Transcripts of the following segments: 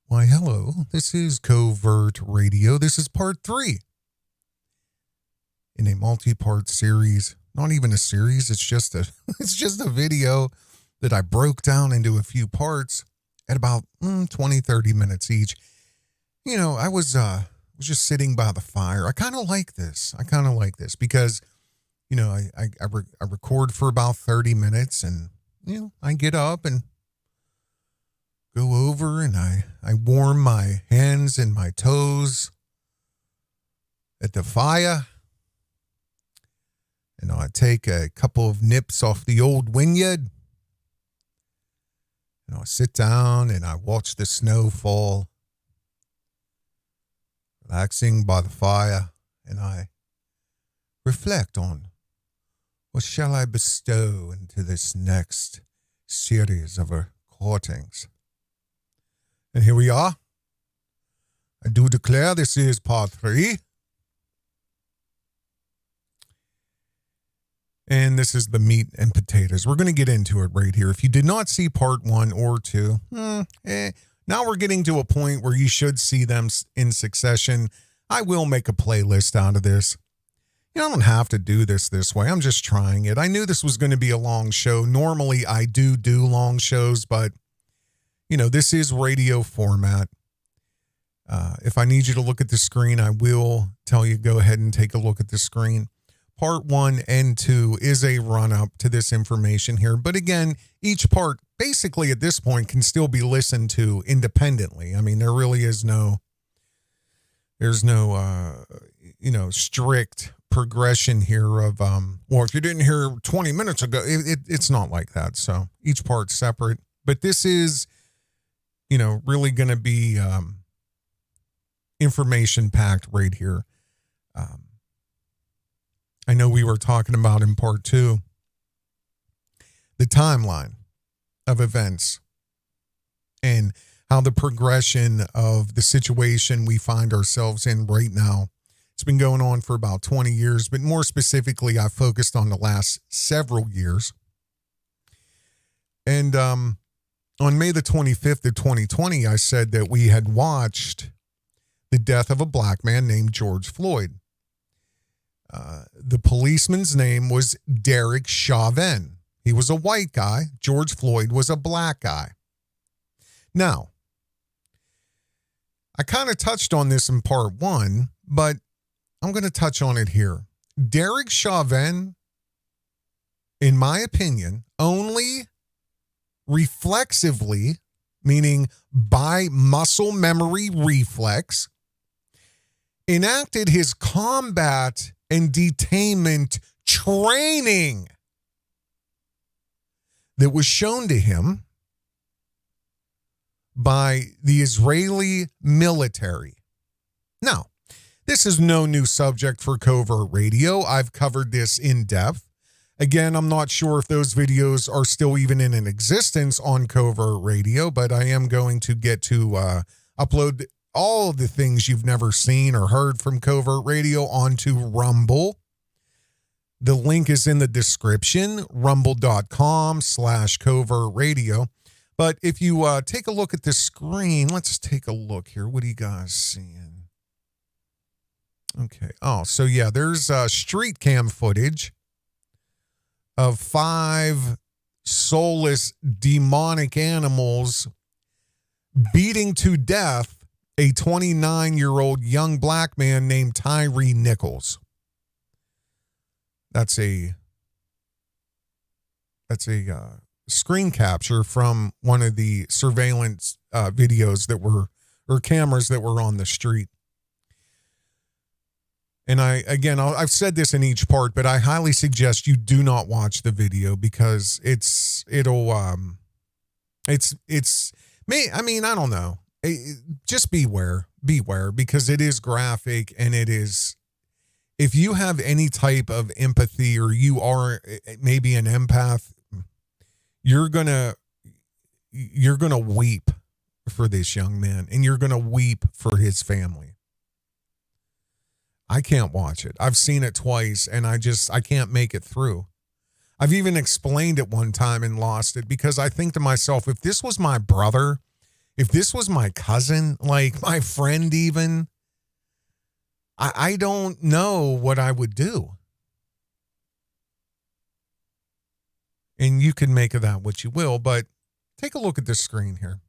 Why, hello. This is Covert Radio. This is part 3 in a multi-part series. Not even a series. It's just a video that I broke down into a few parts at about 20, 30 minutes each. You know, I was just sitting by the fire. I kind of like this. Because, you know, I record for about 30 minutes and, you know, I get up and go over and I warm my hands and my toes at the fire. And I take a couple of nips off the old vineyard. And I sit down and I watch the snow fall, relaxing by the fire, and I reflect on what shall I bestow into this next series of recordings. And here we are. I do declare this is part 3. And this is the meat and potatoes. We're going to get into it right here. If you did not see part 1 or 2, now we're getting to a point where you should see them in succession. I will make a playlist out of this. You know, I don't have to do this way. I'm just trying it. I knew this was going to be a long show. Normally, I do long shows, but you know, this is radio format. If I need you to look at the screen, I will tell you, go ahead and take a look at the screen. Part 1 and 2 is a run-up to this information here. But again, each part, basically at this point, can still be listened to independently. I mean, there really is there's no strict progression here of, well, if you didn't hear 20 minutes ago, it's not like that. So each part's separate. But this is, you know, really going to be information-packed right here. I know we were talking about in part 2 the timeline of events and how the progression of the situation we find ourselves in right now. It's been going on for about 20 years, but more specifically, I focused on the last several years. And on May the 25th of 2020, I said that we had watched the death of a black man named George Floyd. The policeman's name was Derek Chauvin. He was a white guy. George Floyd was a black guy. Now, I kind of touched on this in part 1, but I'm going to touch on it here. Derek Chauvin, in my opinion, only reflexively, meaning by muscle memory reflex, enacted his combat and detainment training that was shown to him by the Israeli military. Now, this is no new subject for Covert Radio. I've covered this in depth. Again, I'm not sure if those videos are still even in existence on Covert Radio, but I am going to get to upload all the things you've never seen or heard from Covert Radio onto Rumble. The link is in the description, rumble.com/Covert Radio. But if you take a look at the screen, let's take a look here. What are you guys seeing? Okay. Oh, so yeah, there's street cam footage of 5 soulless demonic animals beating to death a 29-year-old young black man named Tyre Nichols. That's a screen capture from one of the surveillance videos that were, or cameras that were on the street. And I've said this in each part, but I highly suggest you do not watch the video because I don't know. Just beware, because it is graphic and it is, if you have any type of empathy or you are maybe an empath, you're going to weep for this young man and you're going to weep for his family. I can't watch it. I've seen it twice and I can't make it through. I've even explained it one time and lost it because I think to myself, if this was my brother, if this was my cousin, like my friend even, I don't know what I would do. And you can make of that what you will, but take a look at this screen here.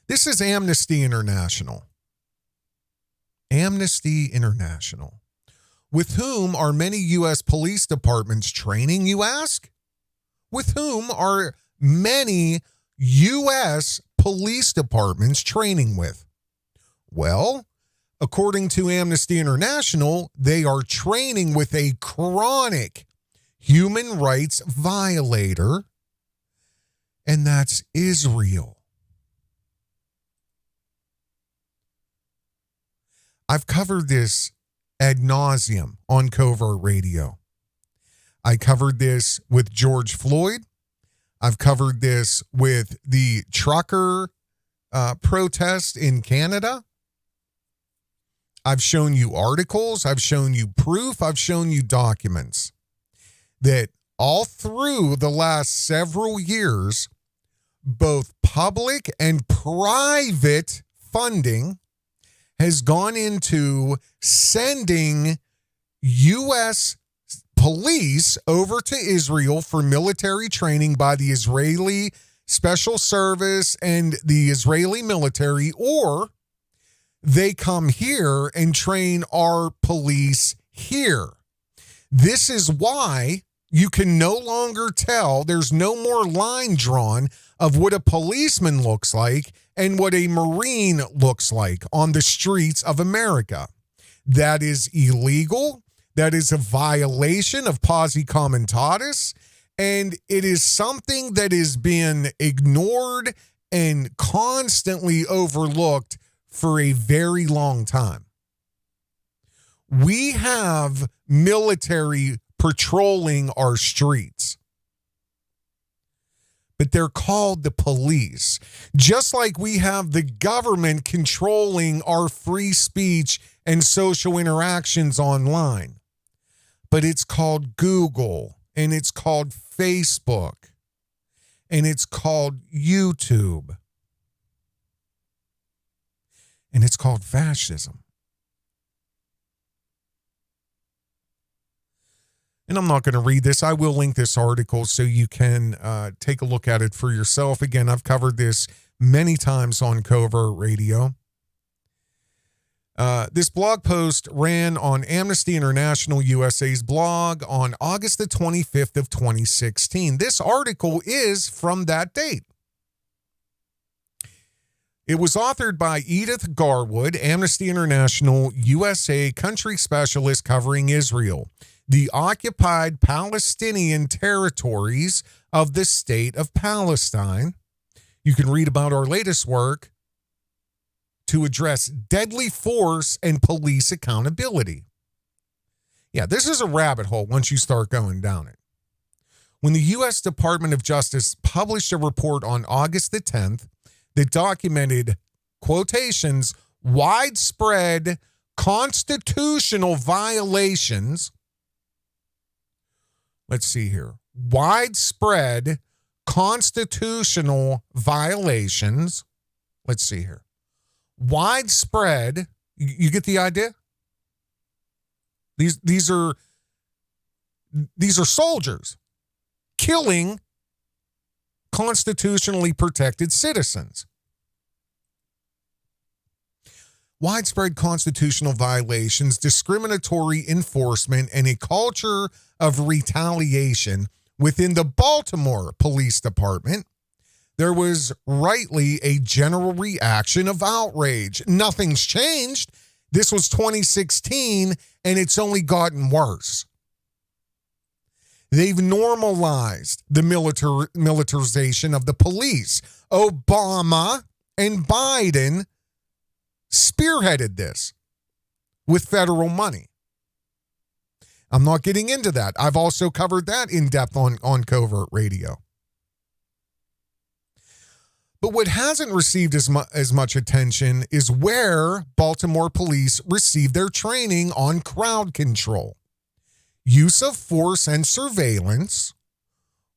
This is Amnesty International. Amnesty International. With whom are many U.S. police departments training, you ask? With whom are many U.S. police departments training with? Well, according to Amnesty International, they are training with a chronic human rights violator, and that's Israel. I've covered this ad nauseum on Covert Radio. I covered this with George Floyd. I've covered this with the trucker protest in Canada. I've shown you articles. I've shown you proof. I've shown you documents that all through the last several years, both public and private funding has gone into sending U.S. police over to Israel for military training by the Israeli Special Service and the Israeli military, or they come here and train our police here. This is why you can no longer tell, there's no more line drawn of what a policeman looks like and what a Marine looks like on the streets of America. That is illegal. That is a violation of posse comitatus, and it is something that is being ignored and constantly overlooked for a very long time. We have military patrolling our streets, but they're called the police. Just like we have the government controlling our free speech and social interactions online. But it's called Google, and it's called Facebook, and it's called YouTube, and it's called fascism. And I'm not going to read this. I will link this article so you can take a look at it for yourself. Again, I've covered this many times on Covert Radio. This blog post ran on Amnesty International USA's blog on August the 25th of 2016. This article is from that date. It was authored by Edith Garwood, Amnesty International USA country specialist covering Israel, the occupied Palestinian territories of the state of Palestine. You can read about our latest work to address deadly force and police accountability. Yeah, this is a rabbit hole once you start going down it. When the U.S. Department of Justice published a report on August the 10th that documented, quotations, widespread constitutional violations. Let's see here. Widespread constitutional violations. Let's see here. Widespread, you get the idea? These are soldiers killing constitutionally protected citizens. Widespread constitutional violations, discriminatory enforcement, and a culture of retaliation within the Baltimore Police Department. There was rightly a general reaction of outrage. Nothing's changed. This was 2016, and it's only gotten worse. They've normalized the militarization of the police. Obama and Biden spearheaded this with federal money. I'm not getting into that. I've also covered that in depth on Covert Radio. But what hasn't received as much attention is where Baltimore police received their training on crowd control, use of force and surveillance,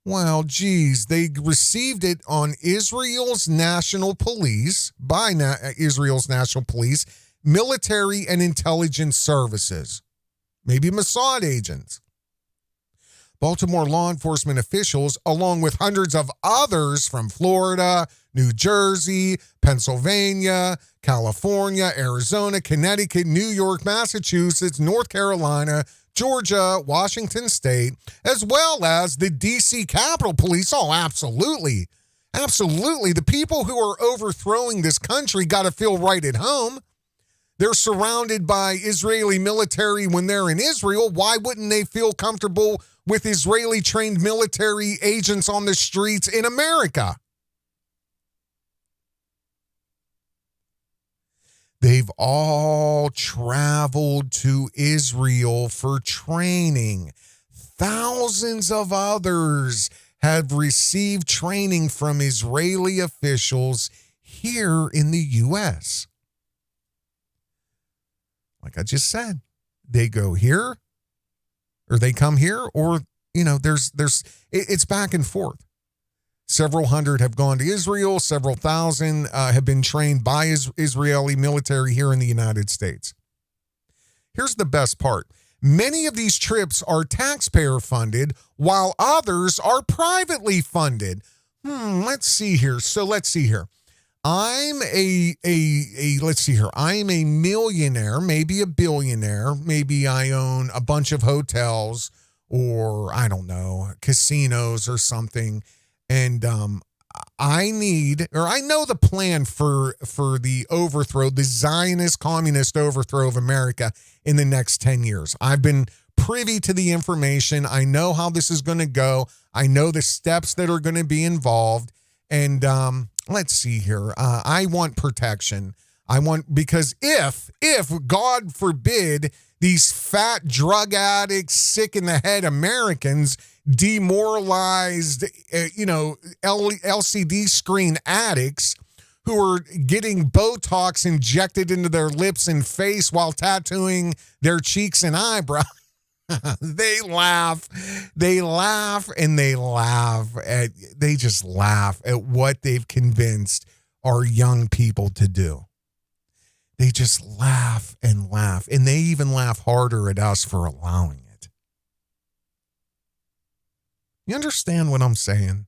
Well, geez, they received it on Israel's national police, by Israel's national police, military and intelligence services, maybe Mossad agents. Baltimore law enforcement officials, along with hundreds of others from Florida, New Jersey, Pennsylvania, California, Arizona, Connecticut, New York, Massachusetts, North Carolina, Georgia, Washington State, as well as the D.C. Capitol Police. Oh, absolutely. Absolutely. The people who are overthrowing this country got to feel right at home. They're surrounded by Israeli military when they're in Israel. Why wouldn't they feel comfortable with Israeli-trained military agents on the streets in America? They've all traveled to Israel for training. Thousands of others have received training from Israeli officials here in the U.S. Like I just said, they go here, or they come here, or, it's back and forth. Several hundred have gone to Israel. Several thousand have been trained by Israeli military here in the United States. Here's the best part. Many of these trips are taxpayer funded, while others are privately funded. Let's see here. I'm I'm a millionaire, maybe a billionaire. Maybe I own a bunch of hotels or, I don't know, casinos or something. And I know the plan for the overthrow, the Zionist communist overthrow of America in the next 10 years. I've been privy to the information. I know how this is going to go. I know the steps that are going to be involved. And let's see here. I want protection. Because if God forbid, these fat drug addicts, sick in the head Americans, demoralized, LCD screen addicts who are getting Botox injected into their lips and face while tattooing their cheeks and eyebrows. They just laugh at what they've convinced our young people to do. They just laugh, and they even laugh harder at us for allowing it. You understand what I'm saying?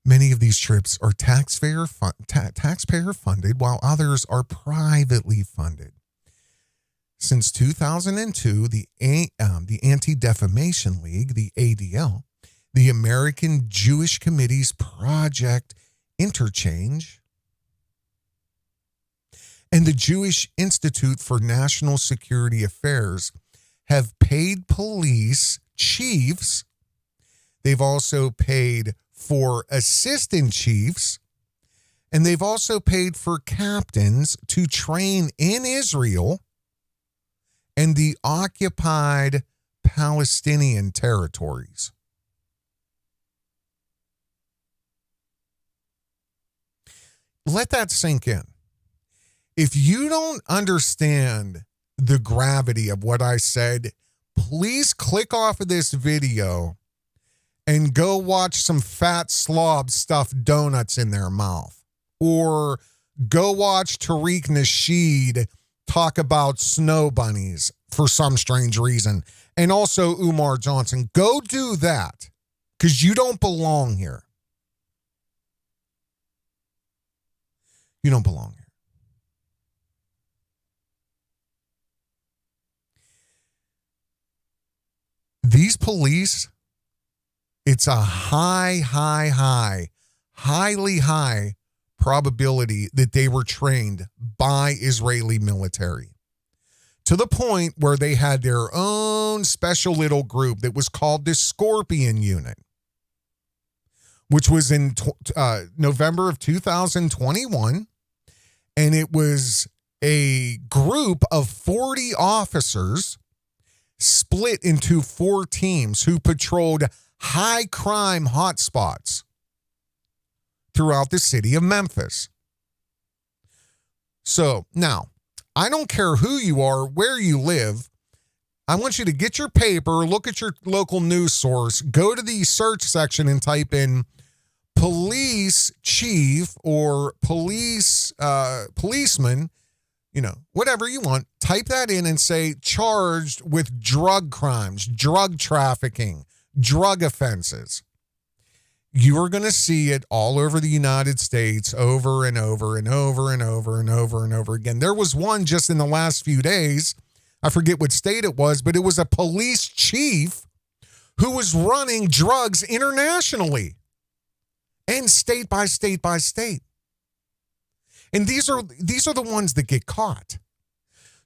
Many of these trips are taxpayer funded, while others are privately funded. Since 2002, the Anti-Defamation League, the ADL, the American Jewish Committee's Project Interchange, and the Jewish Institute for National Security Affairs have paid police chiefs. They've also paid for assistant chiefs, and they've also paid for captains to train in Israel and the occupied Palestinian territories. Let that sink in. If you don't understand the gravity of what I said, please click off of this video and go watch some fat slobs stuff donuts in their mouth. Or go watch Tariq Nasheed talk about snow bunnies for some strange reason. And also Umar Johnson. Go do that, because you don't belong here. You don't belong here. These police, it's a highly high probability that they were trained by Israeli military, to the point where they had their own special little group that was called the Scorpion Unit, which was in November of 2021. And it was a group of 40 officers split into 4 teams who patrolled high crime hotspots throughout the city of Memphis. So now, I don't care who you are, where you live. I want you to get your paper, look at your local news source, go to the search section and type in police chief or policeman, whatever you want. Type that in and say charged with drug crimes, drug trafficking, drug offenses. You are going to see it all over the United States over and over and over and over and over and over again. There was one just in the last few days. I forget what state it was, but it was a police chief who was running drugs internationally and state by state by state. And these are the ones that get caught.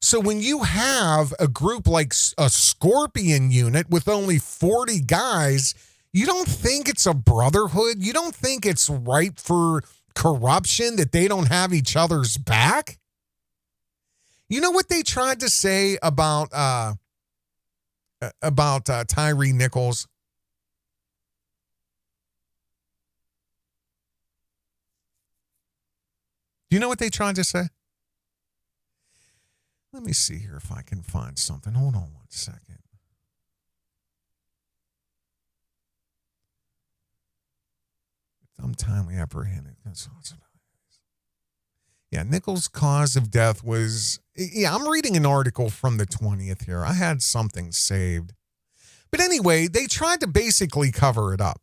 So when you have a group like a Scorpion unit with only 40 guys, you don't think it's a brotherhood? You don't think it's ripe for corruption, that they don't have each other's back? You know what they tried to say about Tyre Nichols? Do you know what they tried to say? Let me see here if I can find something. Hold on one second. Untimely apprehended. Yeah, Nichols' cause of death was... Yeah, I'm reading an article from the 20th here. I had something saved. But anyway, they tried to basically cover it up.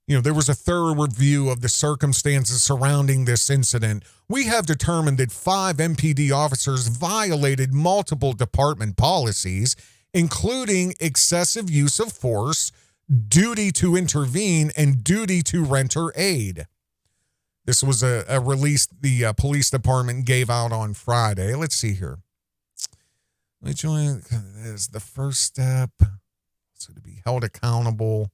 There was a thorough review of the circumstances surrounding this incident. We have determined that 5 MPD officers violated multiple department policies, including excessive use of force, duty to intervene, and duty to render aid. This was a release the police department gave out on Friday. Let's see here. Let me join as the first step. So to be held accountable.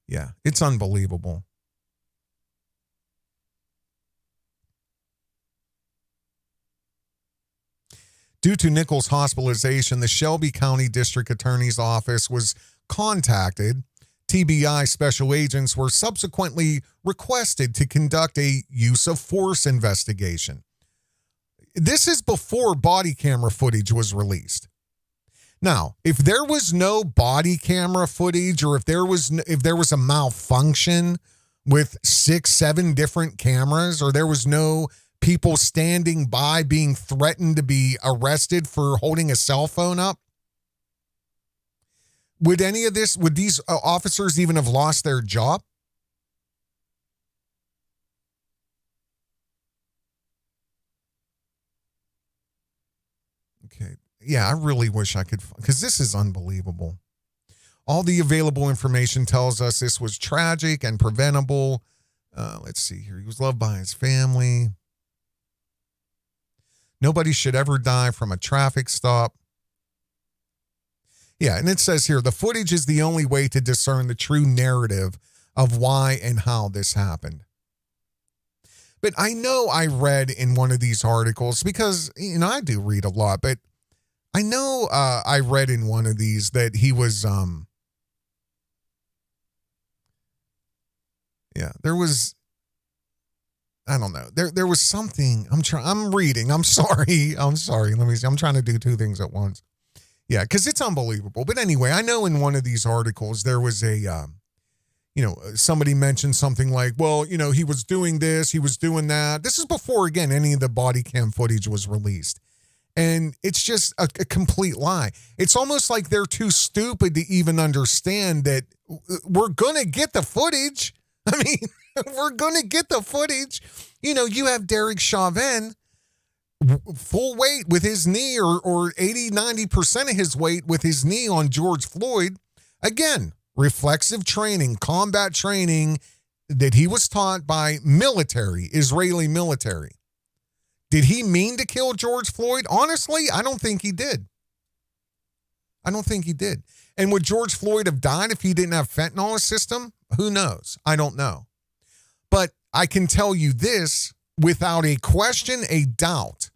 Yeah, it's unbelievable. Due to Nichols' hospitalization, the Shelby County District Attorney's Office was contacted. TBI special agents were subsequently requested to conduct a use of force investigation. This is before body camera footage was released. Now, if there was no body camera footage, or if there was a malfunction with 6-7 different cameras, or there was no people standing by being threatened to be arrested for holding a cell phone up, would these officers even have lost their job? Okay. Yeah, I really wish I could, because this is unbelievable. All the available information tells us this was tragic and preventable. Let's see here. He was loved by his family. Nobody should ever die from a traffic stop. Yeah, and it says here, the footage is the only way to discern the true narrative of why and how this happened. But I know I read in one of these articles, because, I do read a lot, but I know I read in one of these that he was, there was, I don't know. There was something, I'm reading, I'm sorry. Let me see. I'm trying to do 2 things at once. Yeah, because it's unbelievable. But anyway, I know in one of these articles, there was somebody mentioned something like, well, he was doing this, he was doing that. This is before, again, any of the body cam footage was released. And it's just a complete lie. It's almost like they're too stupid to even understand that we're going to get the footage. I mean, we're going to get the footage. You have Derek Chauvin, full weight with his knee, or 80, 90% of his weight with his knee on George Floyd. Again, reflexive training, combat training that he was taught by Israeli military. Did he mean to kill George Floyd? Honestly, I don't think he did. And would George Floyd have died if he didn't have fentanyl in his system? Who knows? I don't know. But I can tell you this without a question, a doubt.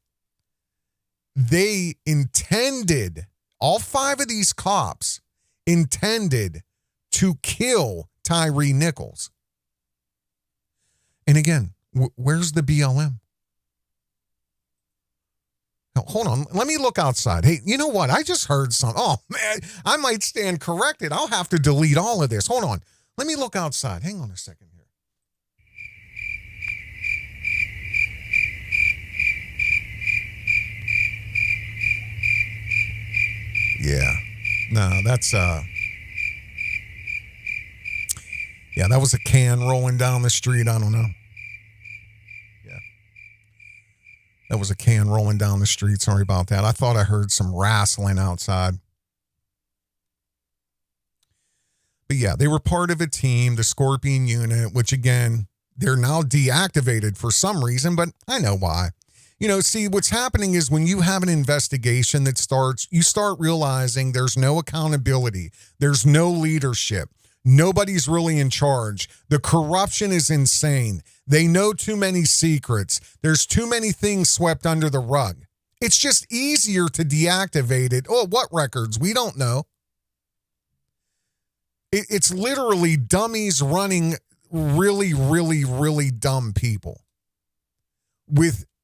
They intended, all 5 of these cops intended to kill Tyre Nichols. And again, where's the BLM? Now, hold on. Let me look outside. Hey, you know what? I just heard something. Oh, man, I might stand corrected. I'll have to delete all of this. Hold on. Let me look outside. Hang on a second here. Yeah. No, that's, yeah, that was a can rolling down the street. I don't know. Yeah. That was a can rolling down the street. Sorry about that. I thought I heard some wrestling outside. But yeah, they were part of a team, the Scorpion unit, which again, they're now deactivated for some reason, but I know why. You know, see, what's happening is when you have an investigation that starts, you start realizing there's no accountability. There's no leadership. Nobody's really in charge. The corruption is insane. They know too many secrets. There's too many things swept under the rug. It's just easier to deactivate it. Oh, what records? We don't know. It's literally dummies running really, really, really dumb people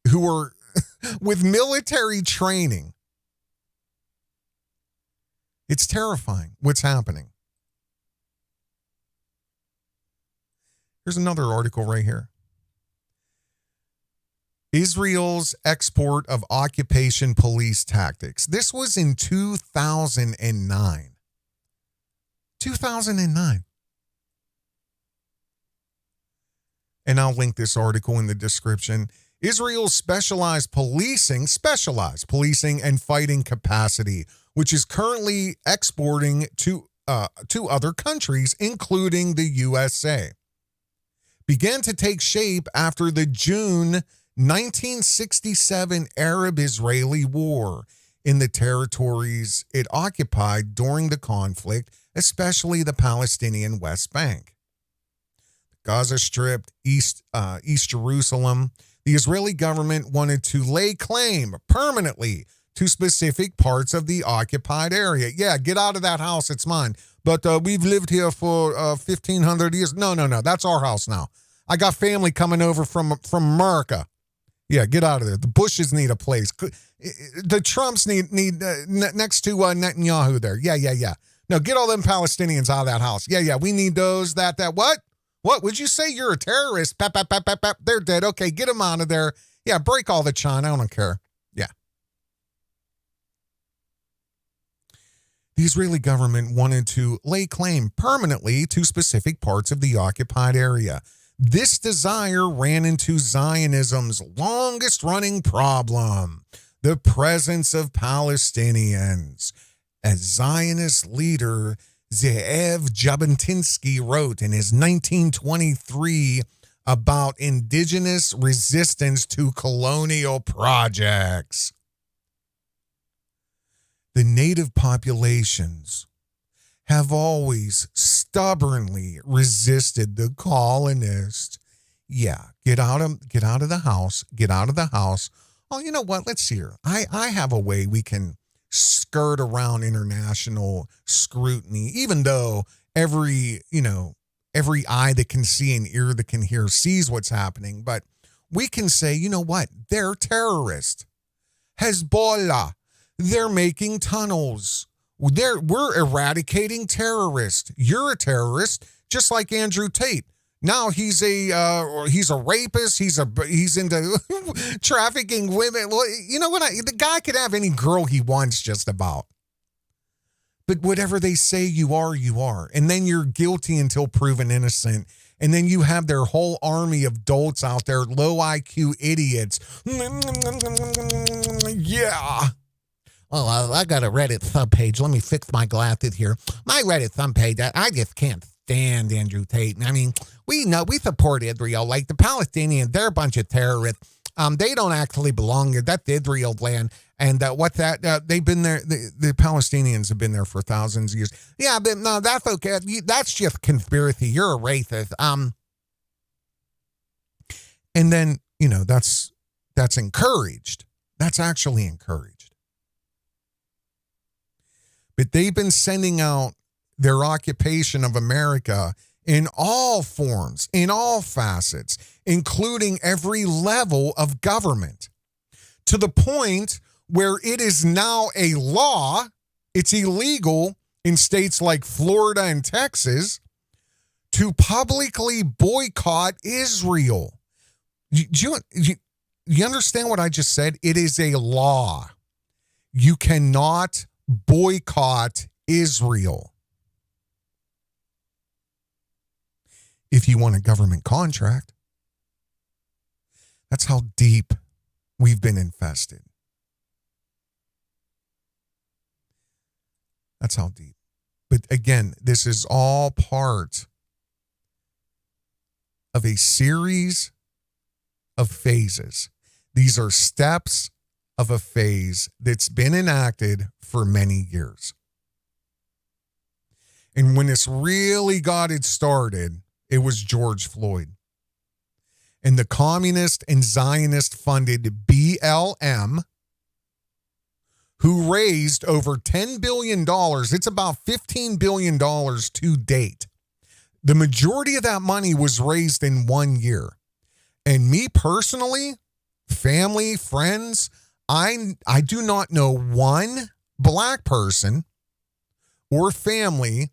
who are with military training. It's terrifying what's happening. Here's another article right here. Israel's export of occupation police tactics. This was in 2009. 2009. And I'll link this article in the description. Israel's specialized policing and fighting capacity, which is currently exporting to other countries, including the USA, began to take shape after the June 1967 Arab-Israeli War in the territories it occupied during the conflict, especially the Palestinian West Bank, Gaza Strip, East Jerusalem. The Israeli government wanted to lay claim permanently to specific parts of the occupied area. Yeah, get out of that house. It's mine. But we've lived here for 1,500 years. No. That's our house now. I got family coming over from America. Yeah, get out of there. The Bushes need a place. The Trumps need next to Netanyahu there. Yeah. No, get all them Palestinians out of that house. Yeah, we need those, that. What? What? Would you say you're a terrorist? Pap. They're dead. Okay, get them out of there. Yeah, break all the China. I don't care. Yeah. The Israeli government wanted to lay claim permanently to specific parts of the occupied area. This desire ran into Zionism's longest-running problem, the presence of Palestinians. As Zionist leader Ze'ev Jabotinsky wrote in his 1923 about indigenous resistance to colonial projects. The native populations have always stubbornly resisted the colonists. Yeah, get out of the house. Get out of the house. Oh, you know what? Let's see here. I have a way we can skirt around international scrutiny, even though every eye that can see and ear that can hear sees what's happening. But we can say, you know what? They're terrorists. Hezbollah, they're making tunnels. We're eradicating terrorists. You're a terrorist, just like Andrew Tate. Now he's a rapist. He's into trafficking women. You know what? The guy could have any girl he wants, just about. But whatever they say you are, you are. And then you're guilty until proven innocent. And then you have their whole army of dolts out there, low IQ idiots. Yeah. Well, I got a Reddit subpage. Let me fix my glasses here. My Reddit subpage, I just can't stand Andrew Tate. I mean, we support Israel. Like the Palestinians, they're a bunch of terrorists. They don't actually belong here. That's Israel's land. And they've been there. The Palestinians have been there for thousands of years. Yeah, but no, that's okay. That's just conspiracy. You're a racist. And then, that's encouraged. That's actually encouraged. But they've been sending out their occupation of America in all forms, in all facets, including every level of government, to the point where it is now a law. It's illegal in states like Florida and Texas to publicly boycott Israel. Do you understand what I just said? It is a law. You cannot boycott Israel. If you want a government contract. That's how deep we've been infested. That's how deep. But again, this is all part of a series of phases. These are steps of a phase that's been enacted for many years. And when this really got it started, it was George Floyd. And the communist and Zionist funded BLM, who raised over $10 billion. It's about $15 billion to date. The majority of that money was raised in 1 year. And me personally, family, friends, I do not know one black person or family,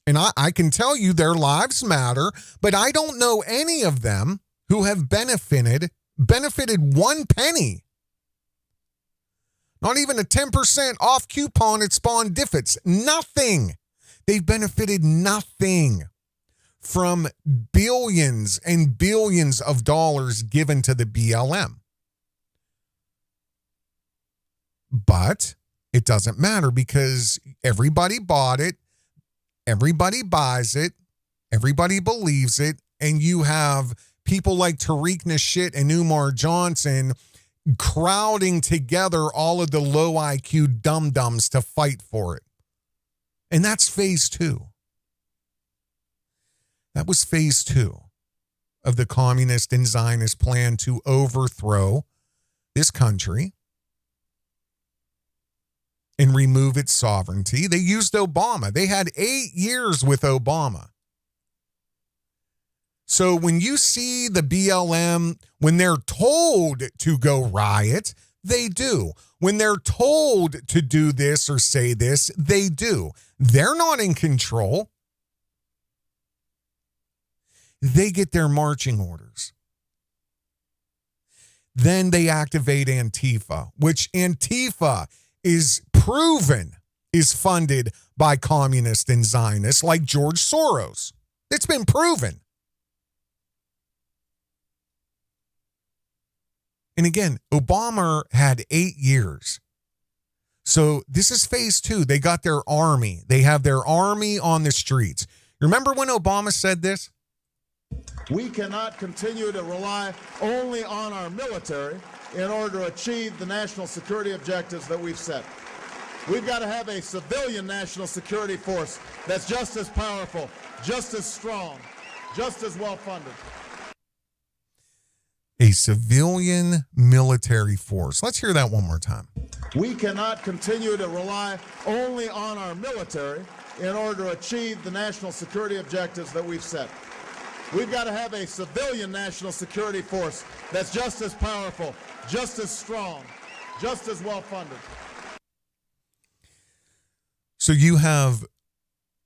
and I can tell you their lives matter, but I don't know any of them who have benefited 1 penny. Not even a 10% off coupon at Spawn Diffits. Nothing. They've benefited nothing from billions and billions of dollars given to the BLM. But it doesn't matter because everybody bought it, everybody buys it, everybody believes it, and you have people like Tariq, Nasheed, and Umar Johnson crowding together all of the low IQ dum-dums to fight for it. And that's phase 2. That was phase 2 of the communist and Zionist plan to overthrow this country and remove its sovereignty. They used Obama. They had 8 years with Obama. So when you see the BLM, when they're told to go riot, they do. When they're told to do this or say this, they do. They're not in control. They get their marching orders. Then they activate Antifa, which Antifa is proven is funded by communists and Zionists like George Soros. It's been proven. And again, Obama had 8 years. So this is phase 2. They got their army. They have their army on the streets. Remember when Obama said this? We cannot continue to rely only on our military in order to achieve the national security objectives that we've set. We've got to have a civilian national security force that's just as powerful, just as strong, just as well funded. A civilian military force. Let's hear that one more time. We cannot continue to rely only on our military in order to achieve the national security objectives that we've set. We've got to have a civilian national security force that's just as powerful, just as strong, just as well funded. So you have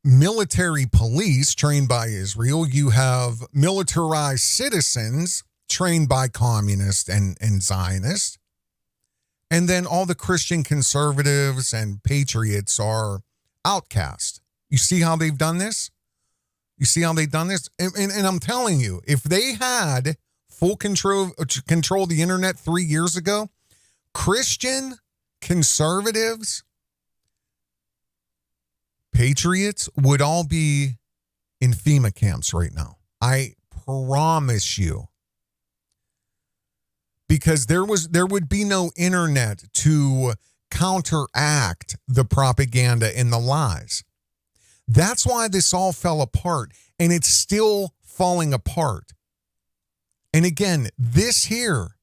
military police trained by Israel. You have militarized citizens trained by communists and Zionists. And then all the Christian conservatives and patriots are outcast. You see how they've done this? You see how they've done this? And I'm telling you, if they had full control of the internet 3 years ago, Christian conservatives, patriots would all be in FEMA camps right now. I promise you. Because there would be no internet to counteract the propaganda and the lies. That's why this all fell apart, and it's still falling apart. And again, this here,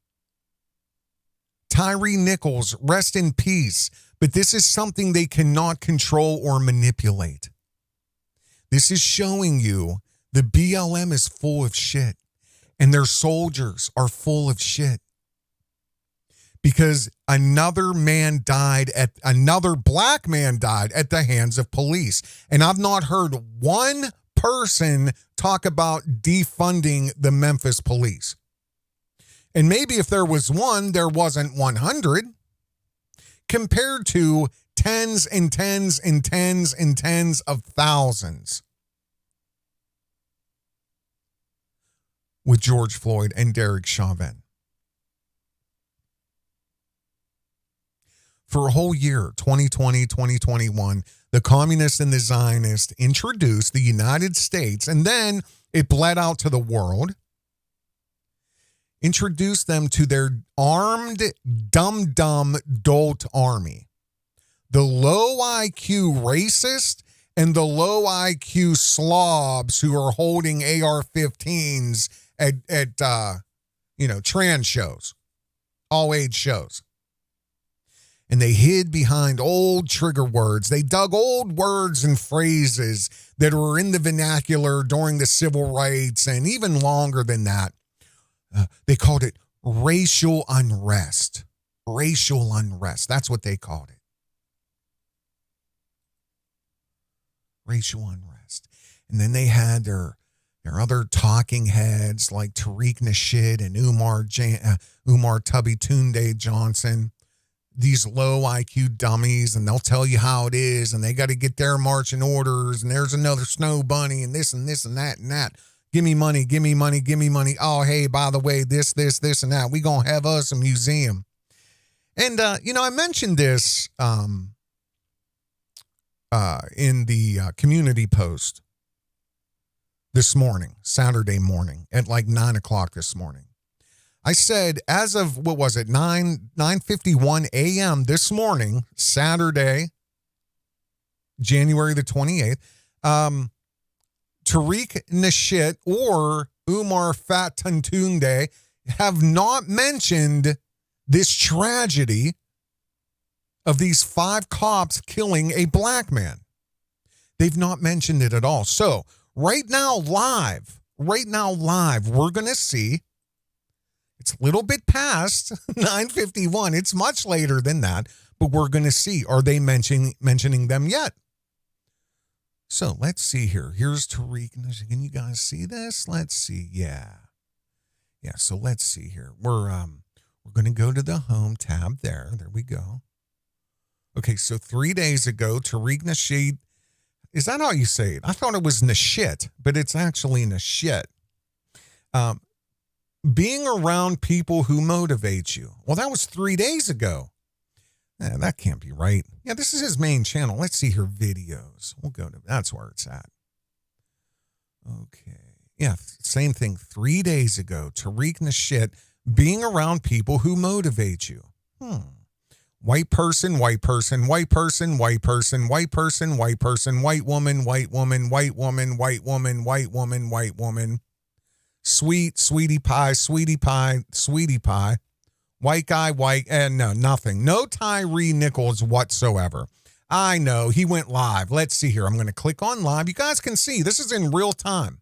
Tyre Nichols, rest in peace, but this is something they cannot control or manipulate. This is showing you The BLM is full of shit, and their soldiers are full of shit. Because another black man died at the hands of police. And I've not heard one person talk about defunding the Memphis police. And maybe if there was one, there wasn't 100, compared to tens and tens and tens and tens of thousands with George Floyd and Derek Chauvin. For a whole year, 2020, 2021, the communists and the Zionists introduced the United States, and then it bled out to the world, introduced them to their armed, dumb dolt army. The low IQ racist and the low IQ slobs who are holding AR-15s at trans shows, all age shows. And they hid behind old trigger words. They dug old words and phrases that were in the vernacular during the civil rights and even longer than that. They called it racial unrest. Racial unrest. That's what they called it. Racial unrest. And then they had their other talking heads like Tariq Nasheed and Umar Tubby Tunde Johnson. These low IQ dummies, and they'll tell you how it is, and they got to get their marching orders, and there's another snow bunny, and this and this and that and that. Give me money, give me money, give me money. Oh, hey, by the way, this, and that. We gonna have us a museum. And, I mentioned this in the community post this morning, Saturday morning, at like 9 o'clock this morning. I said, as of, 9:51 a.m. this morning, Saturday, January the 28th, Tariq Nasheed or Umar Fatuntunde have not mentioned this tragedy of these 5 cops killing a black man. They've not mentioned it at all. So right now, live, we're going to see. It's a little bit past 9:51. It's much later than that, but we're going to see. Are they mentioning them yet? So let's see here. Here's Tariq. Can you guys see this? Let's see. Yeah. So let's see here. We're going to go to the home tab there. There we go. Okay. So 3 days ago, Tariq Nasheed. Is that how you say it? I thought it was Nasheed, but it's actually Nasheed. Being around people who motivate you. Well, that was 3 days ago. That can't be right. Yeah, this is his main channel. Let's see here, videos. We'll go to, that's where it's at. Okay. Yeah, same thing. 3 days ago, Tariq Nasheed, being around people who motivate you. White person, white person, white person, white person, white person, white person, white woman, white woman, white woman, white woman, white woman, white woman. Sweetie pie, sweetie pie, sweetie pie. White guy, no, nothing. No Tyre Nichols whatsoever. I know, he went live. Let's see here. I'm going to click on live. You guys can see, this is in real time.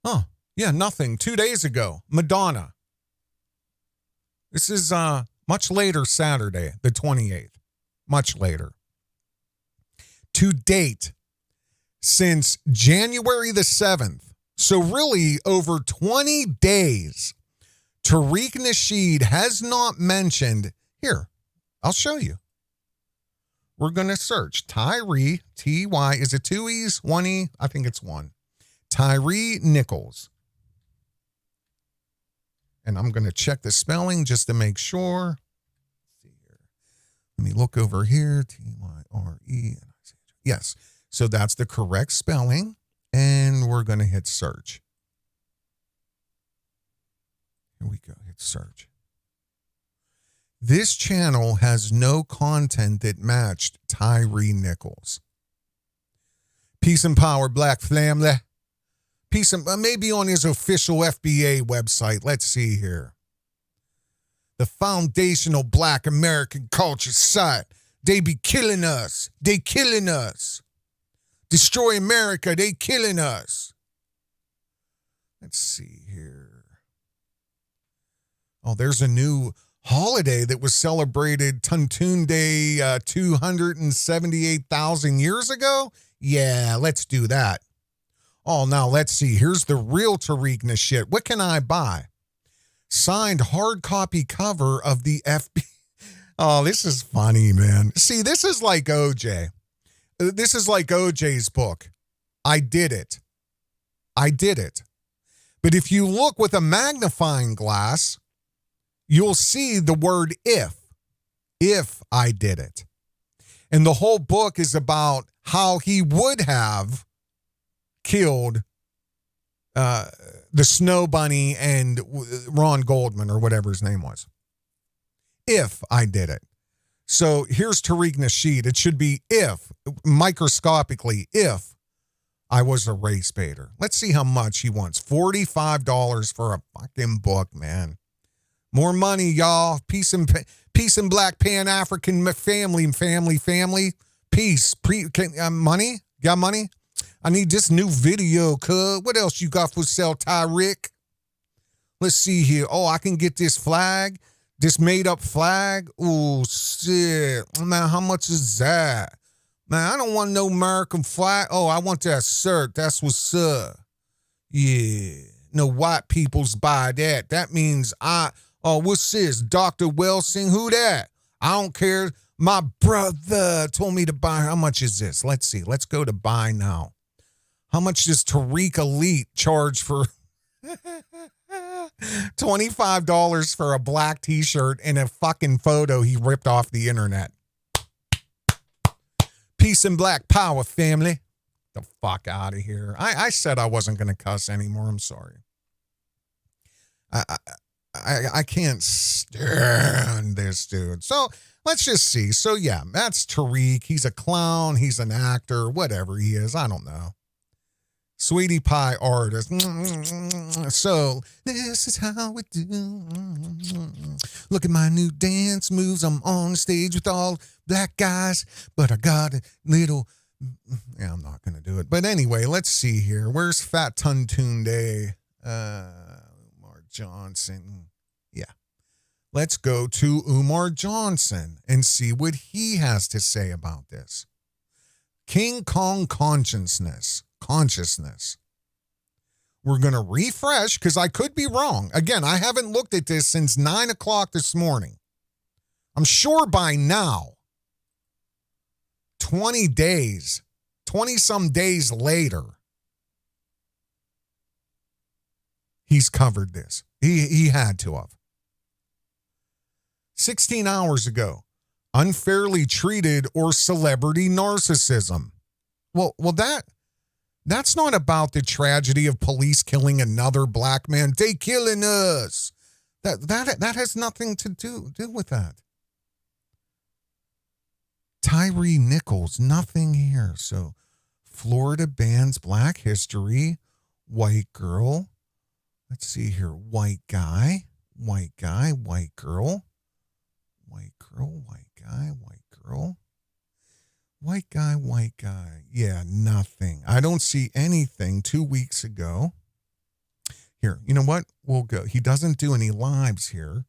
Oh, yeah, nothing. 2 days ago, Madonna. This is much later, Saturday, the 28th. Much later. To date, since January the 7th, so really over 20 days, Tariq Nasheed has not mentioned, here, I'll show you. We're going to search Tyre, T-Y, is it 2 E's, 1 E? I think it's 1. Tyre Nichols. And I'm going to check the spelling just to make sure. Let's see here. Let me look over here, Tyre. Yes, so that's the correct spelling. And we're going to hit search. Here we go. Hit search. This channel has no content that matched Tyre Nichols. Peace and power, black family. Peace and maybe on his official FBA website. Let's see here. The foundational black American culture site. They be killing us. They killing us. Destroy America. They killing us. Let's see here. Oh, there's a new holiday that was celebrated Tuntun Day 278,000 years ago. Yeah, let's do that. Oh, now let's see. Here's the real Tariq Nasheed. What can I buy? Signed hard copy cover of the FB. Oh, this is funny, man. See, this is like OJ. This is like OJ's book. I did it. I did it. But if you look with a magnifying glass, you'll see the word if I did it. And the whole book is about how he would have killed the Snow Bunny and Ron Goldman or whatever his name was. If I did it. So here's Tariq Nasheed. It should be if, microscopically, if I was a race baiter. Let's see how much he wants. $45 for a fucking book, man. More money, y'all. Peace and black Pan-African family. Peace. Money? Got money? I need this new video, cuz. What else you got for sale, Tariq? Let's see here. Oh, I can get this flag. This made-up flag. Oh, shit. Man, how much is that? Man, I don't want no American flag. Oh, I want that shirt. That's what's up. Yeah. No white peoples buy that. That means what's this? Dr. Wilson? Who that? I don't care. My brother told me to buy. How much is this? Let's see. Let's go to buy now. How much does Tariq Elite charge for $25 for a black t-shirt and a fucking photo he ripped off the internet? Peace and black power, family. The fuck out of here. I said I wasn't going to cuss anymore. I'm sorry. I can't stand this dude. So let's just see. So yeah, that's Tariq. He's a clown. He's an actor. Whatever he is. I don't know. Sweetie pie artist. So this is how we do. Look at my new dance moves. I'm on stage with all black guys, but I got a little. Yeah, I'm not gonna do it. But anyway, let's see here. Where's Fat Tuntun Day? Umar Johnson. Yeah, let's go to Umar Johnson and see what he has to say about this. King Kong consciousness. We're going to refresh because I could be wrong. Again, I haven't looked at this since 9 o'clock this morning. I'm sure by now, 20 some days later, he's covered this. He had to have. 16 hours ago, unfairly treated or celebrity narcissism. Well, that's not about the tragedy of police killing another black man. They killing us. That has nothing to do with that. Tyre Nichols, nothing here. So Florida bans Black history. White girl. Let's see here. White guy, white girl. White girl, white guy, white girl. White guy. Yeah, nothing. I don't see anything 2 weeks ago. Here, you know what? We'll go. He doesn't do any lives here,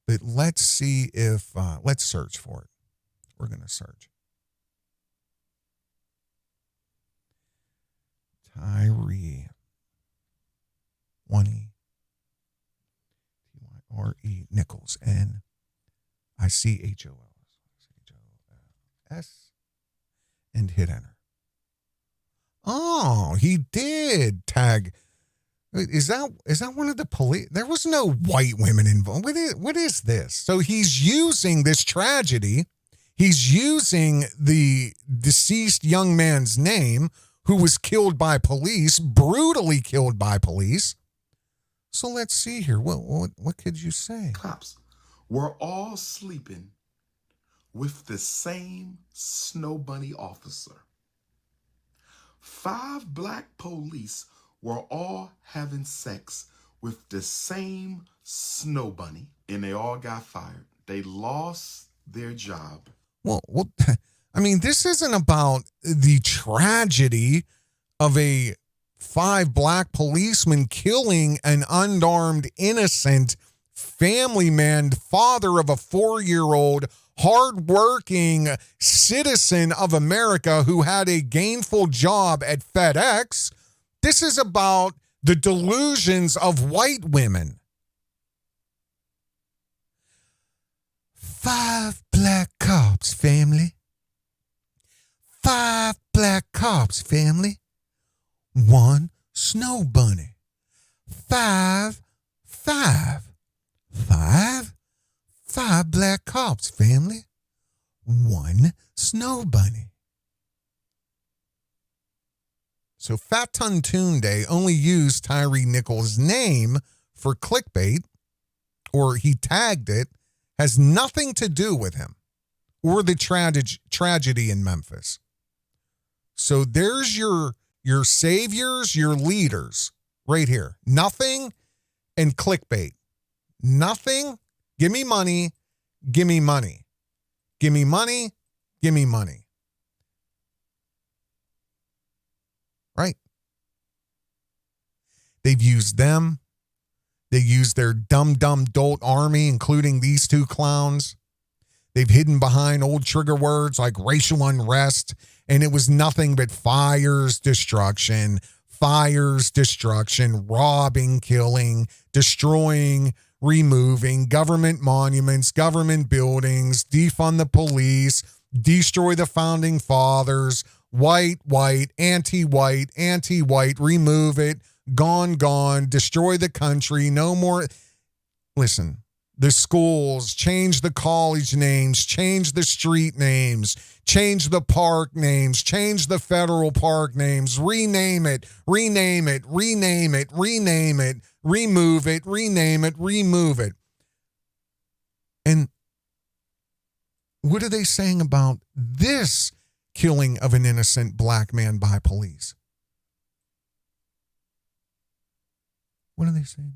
but let's see if, let's search for it. We're going to search. Tyre. 1E. T-Y-R-E. Nichols. N-I-C-H-O-L-S. And hit enter. Oh, he did tag. Is that one of the police? There was no white women involved. What is this? So he's using this tragedy. He's using the deceased young man's name who was killed by police, brutally killed by police. So let's see here. What could you say? Cops were all sleeping with the same Snow Bunny officer. 5 black police were all having sex with the same Snow Bunny, and they all got fired. They lost their job. Well, I mean, this isn't about the tragedy of 5 black policemen killing an unarmed, innocent family man, father of a 4-year-old, hardworking citizen of America who had a gainful job at FedEx. This is about the delusions of white women. 5 black cops, family. 5 black cops, family. 1 snow bunny. 5 black cops, family. 1 snow bunny. So Fat Tunde only used Tyre Nichols' name for clickbait, or he tagged it, has nothing to do with him or the tragedy in Memphis. So there's your saviors, your leaders right here. Nothing and clickbait. Nothing. Give me money. Give me money. Give me money. Give me money. Right. They've used them. They used their dumb dolt army, including these 2 clowns. They've hidden behind old trigger words like racial unrest, and it was nothing but fires, destruction, robbing, killing, destroying, removing, government monuments, government buildings, defund the police, destroy the founding fathers, white, anti-white, remove it, gone, destroy the country, no more. Listen, the schools, change the college names, change the street names, change the park names, change the federal park names, rename it, remove it, rename it, remove it. And what are they saying about this killing of an innocent black man by police? What are they saying?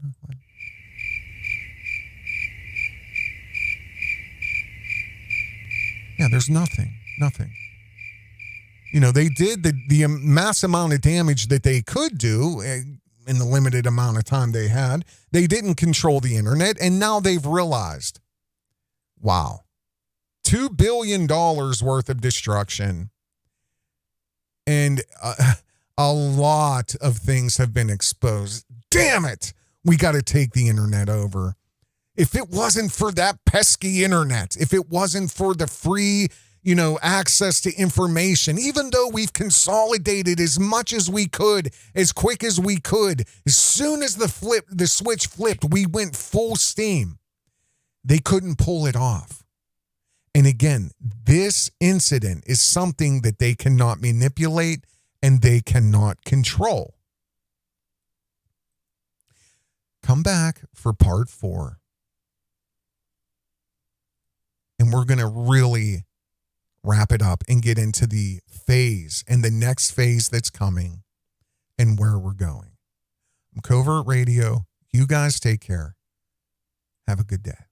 Yeah, there's nothing. You know, they did the mass amount of damage that they could do in the limited amount of time they had. They didn't control the internet, and now they've realized, wow, $2 billion worth of destruction, and a lot of things have been exposed. Damn it, we got to take the internet over. If it wasn't for that pesky internet, if it wasn't for the free, access to information, even though we've consolidated as much as we could, as quick as we could, as soon as the switch flipped, we went full steam. They couldn't pull it off. And again, this incident is something that they cannot manipulate and they cannot control. Come back for part 4. And we're going to really wrap it up and get into the phase and the next phase that's coming and where we're going. Covert Radio. You guys take care. Have a good day.